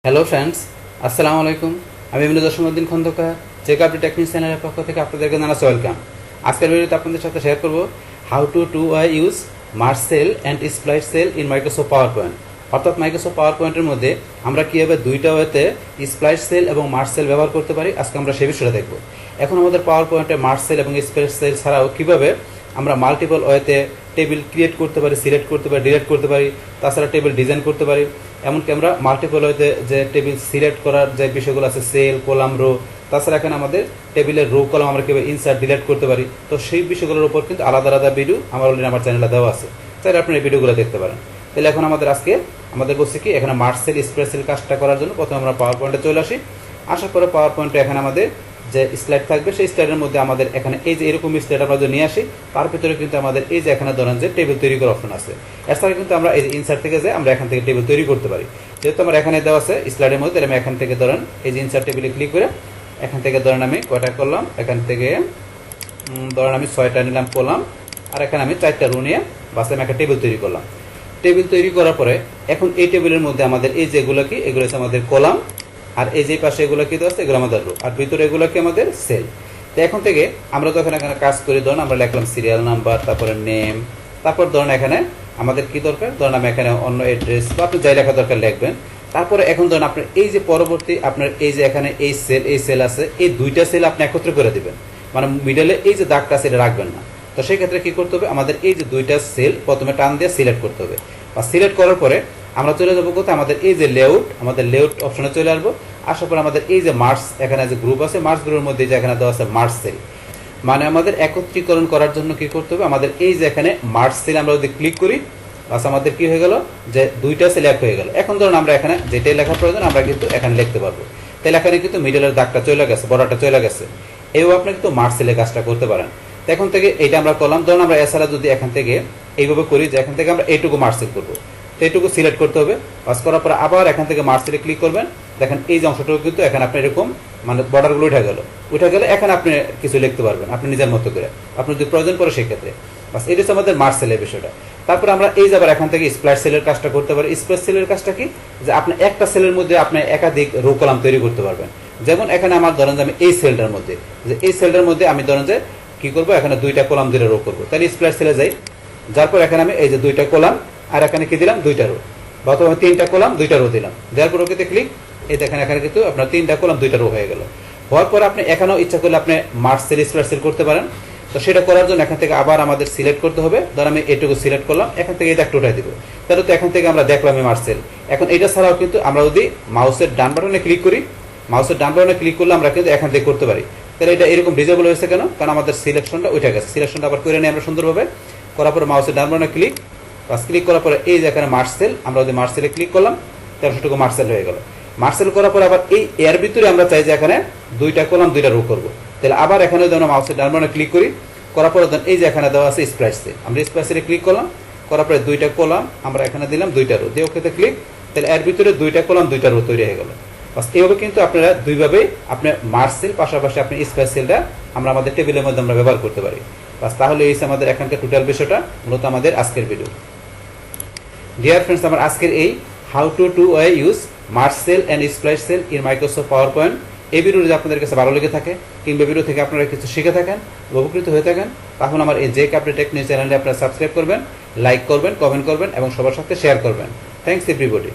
Hello friends, আসসালামু আলাইকুম। আমি Jasimuddin Khandakar, check update technique চ্যানেলের পক্ষ থেকে আপনাদেরকে জানাচ্ছি ওয়েলকাম। আজকের ভিডিওতে আপনাদের সাথে শেয়ার করব how to use merge cell and splice cell in Microsoft PowerPoint. অর্থাৎ মাইক্রোসফট পাওয়ার পয়েন্টের মধ্যে আমরা কীভাবে দুইটা ওয়েতে স্প্লাইস সেল এবং মার্জ সেল ব্যবহার করতে পারি, আজকে আমরা সেই বিষয়টা দেখব। এখন আমাদের পাওয়ার পয়েন্টে মার্জ সেল এবং স্প্লাইস সেল ছাড়াও কীভাবে আমরা মাল্টিপল ওয়েতে টেবিল ক্রিয়েট করতে পারি, সিলেক্ট করতে পারি, ডিলিট করতে পারি, তাছাড়া টেবিল ডিজাইন করতে পারি। এমনকি আমরা মাল্টিপল ওয়েতে যে টেবিল সিলেক্ট করার যে বিষয়গুলো আছে, সেল, কলাম, রো, তাছাড়া এখানে আমাদের টেবিলের রো কলাম আমরা কীভাবে ইনসার্ট ডিলিট করতে পারি, তো সেই বিষয়গুলোর উপর কিন্তু আলাদা আলাদা ভিডিও আমার চ্যানেলে দেওয়া আছে, তাহলে আপনি এই ভিডিওগুলো দেখতে পারেন। তাহলে এখন আমাদের বলছে কি, এখানে মার্জ সেল স্প্লাইস সেল কাজটা করার জন্য প্রথমে আমরা পাওয়ার পয়েন্টে চলে আসি। আসার পরে পাওয়ার পয়েন্টে এখানে আমাদের যে স্লাইড থাকবে, সেই স্লাইডের মধ্যে আমাদের এখানে এই যে এরকম স্লাইড আমরা যদি নিয়ে আসি, তার ভিতরে কিন্তু আমাদের এই যে এখানে ধরেন যে টেবিল তৈরি করার অপশন আছে। এছাড়া কিন্তু আমরা এই যে ইনসার্ট থেকে যে আমরা এখান থেকে টেবিল তৈরি করতে পারি। যেহেতু আমার এখানে দেওয়া আছে স্লাইডের মধ্যে, আমি এখান থেকে ধরেন এই যে ইনসার্ট টেবিলে ক্লিক করে এখান থেকে ধরেন আমি কয়টা করলাম, এখান থেকে ধরেন আমি 6টা নিলাম কলাম, আর এখানে আমি 4টা রো নিয়ে বাস আমি একটা টেবিল তৈরি করলাম। টেবিল তৈরি করার পরে এখন এই টেবিলের মধ্যে আমাদের এই যেগুলো কি, এগুলো হচ্ছে আমাদের কলাম, আর এই যে পাশে এগুলো কি দেওয়া আছে, এগুলো আমাদের রো, আর ভিতরে এগুলো কি আমাদের সেল। তো এখন থেকে আমরা যখন এখানে কাজ করি, ধরুন আমরা লিখলাম সিরিয়াল নাম্বার, তারপরে নেম, তারপর ধরুন এখানে আমাদের কি দরকার, ধরুন আমি এখানে অন্য অ্যাড্রেস বা আপনি যাই লেখা দরকার লিখবেন। তারপরে এখন ধরুন আপনার এই যে পরবর্তী আপনার এই যে এখানে এই সেল আছে, এই দুইটা সেল আপনি একত্রে করে দিবেন, মানে মিডলে এই যে দাগটা আছে এটা রাখবেন না। তো সেই ক্ষেত্রে কি করতে হবে, আমাদের এই যে দুইটা সেল প্রথমে টান দিয়ে সিলেক্ট করতে হবে, বা সিলেক্ট করার পরে আমরা চলে যাবো কোথায়, আমাদের এই যে লেআউট, আমাদের লেআউট অপশনে চলে আসবো। আসার পর আমাদের এই যে মার্জ, এখানে যে গ্রুপ আছে, মার্জ গ্রুপের মধ্যে যে এখানে দেওয়া আছে মার্জ সেল, মানে আমাদের একত্রীকরণ করার জন্য কি করতে হবে, আমাদের এই যে এখানে মার্জ সেল আমরা যদি ক্লিক করি, বাস আমাদের কি হয়ে গেল, যে দুইটা সেল এক হয়ে গেল। এখন ধরুন আমরা এখানে যেটাই লেখার প্রয়োজন আমরা কিন্তু এখানে লিখতে পারবো। তাহলে এখানে কিন্তু মিডলের দাগটা চলে গেছে, বড়টা চলে গেছে। এইভাবে আপনি কিন্তু মার্জ সেলের কাজটা করতে পারেন। এখন থেকে এইটা আমরা করলাম, ধরুন আমরা এছাড়া যদি এখান থেকে এইভাবে করি যে এখান থেকে আমরা এইটুকু মার্জ সেল করবো, তো এইটুকু সিলেক্ট করতে হবে। পাস করার পরে আবার এখান থেকে মার্জ সেলে ক্লিক করবেন। দেখেন এই যে অংশটুকু কিন্তু এখানে আপনি এরকম মানে বর্ডারগুলো উঠে গেলে এখানে আপনি কিছু লিখতে পারবেন আপনি নিজের মতো করে, আপনি যদি প্রয়োজন পড়ে সেক্ষেত্রে। বাস এটা হচ্ছে আমাদের মার্জ সেলের বিষয়টা। তারপরে আমরা এই যাবার এখান থেকে স্প্লাইস সেলের কাজটা করতে পারি। স্প্লাইস সেলের কাজটা কি, যে আপনি একটা সেলের মধ্যে আপনি একাধিক রো কলাম তৈরি করতে পারবেন। যেমন এখানে আমার ধরেন যে আমি এই সেলটার মধ্যে, যে এই সেলটার মধ্যে আমি ধরেন যে কি করবো, এখানে দুইটা কলাম ধরে রো করবো। তাহলে স্প্লাইস সেলে যাই, যার পর এখানে আমি এই যে দুইটা কলাম আর এখানে কি দিলাম, দুইটা রো, বা আমি 3টা কলাম 2টা রো দিলাম। দেওয়ার পর ওকেতে ক্লিক, এই দেখেন এখানে কিন্তু আপনার 3টা কলাম 2টা রো হয়ে গেল। হওয়ার পর আপনি এখানেও ইচ্ছা করলে আপনি মার্জ সেল স্প্লাইস সেল করতে পারেন। তো সেটা করার জন্য এখান থেকে আবার আমাদের সিলেক্ট করতে হবে। ধর আমি এটুকু সিলেক্ট করলাম, এখান থেকে এটা একটা উঠাই দিব। তাহলে তো এখান থেকে আমরা দেখলাম মার্জ সেল। এখন এটা ছাড়াও কিন্তু আমরা যদি মাউসের ডান বাটনে ক্লিক করি, মাউসের ডান বাটনে ক্লিক করলে আমরা কিন্তু এখান থেকে করতে পারি। তাহলে এটা এরকম ডিজেবল হয়েছে কেন, কারণ আমাদের সিলেকশনটা উঠে গেছে। সিলেকশনটা আবার করে নিই আমরা সুন্দরভাবে। করার পরে মাউসের ডান বাটনে ক্লিক, বাস ক্লিক করার পরে এই যে এখানে মার্জ সেল, আমরা যদি মার্জ সেলে ক্লিক করলাম, 1300টুকু মার্জ সেল হয়ে গেল। মার্জ সেল করার পরে আবার এই এর ভিতরে আমরা চাই যে এখানে 2টা কলাম 2টা রো করবো। তাহলে আবার এখানে যদি আমরা মাউসের ডান বাটনে ক্লিক করি, করার পরে এই যে এখানে দেওয়া আছে স্প্লাইস সেল, আমরা স্প্লাইস সেলে ক্লিক করলাম। করার পরে 2টা কলাম আমরা এখানে দিলাম 2টা রো দিয়ে ওকেতে ক্লিক। তাহলে এর ভিতরে 2টা কলাম 2টা রো তৈরি হয়ে গেল। বাস এইভাবে কিন্তু আপনারা দুইভাবে আপনি মার্জ সেল পাশাপাশি আপনি স্প্লাইস সেলটা আমরা আমাদের টেবিলের মধ্যে আমরা ব্যবহার করতে পারি। বাস তাহলে এই আমাদের এখানকার টোটাল বিষয়টা মূলত আমাদের আজকের ভিডিও। ডিয়ার ফ্রেন্ডস, আমার আজকের এই how to use merge cell and splice cell in Microsoft PowerPoint, এই ভিডিও যদি আপনাদের কাছে ভালো লেগে থাকে কিংবা ভিডিও থেকে আপনারা কিছু শিখে থাকেন, উপকৃত হয়ে থাকেন, তখন আমার এই চেক আপডেট টেকনিক চ্যানেলটি আপনারা সাবস্ক্রাইব করবেন, লাইক করবেন, কমেন্ট করবেন এবং সবার সাথে শেয়ার করবেন। Thanks everybody.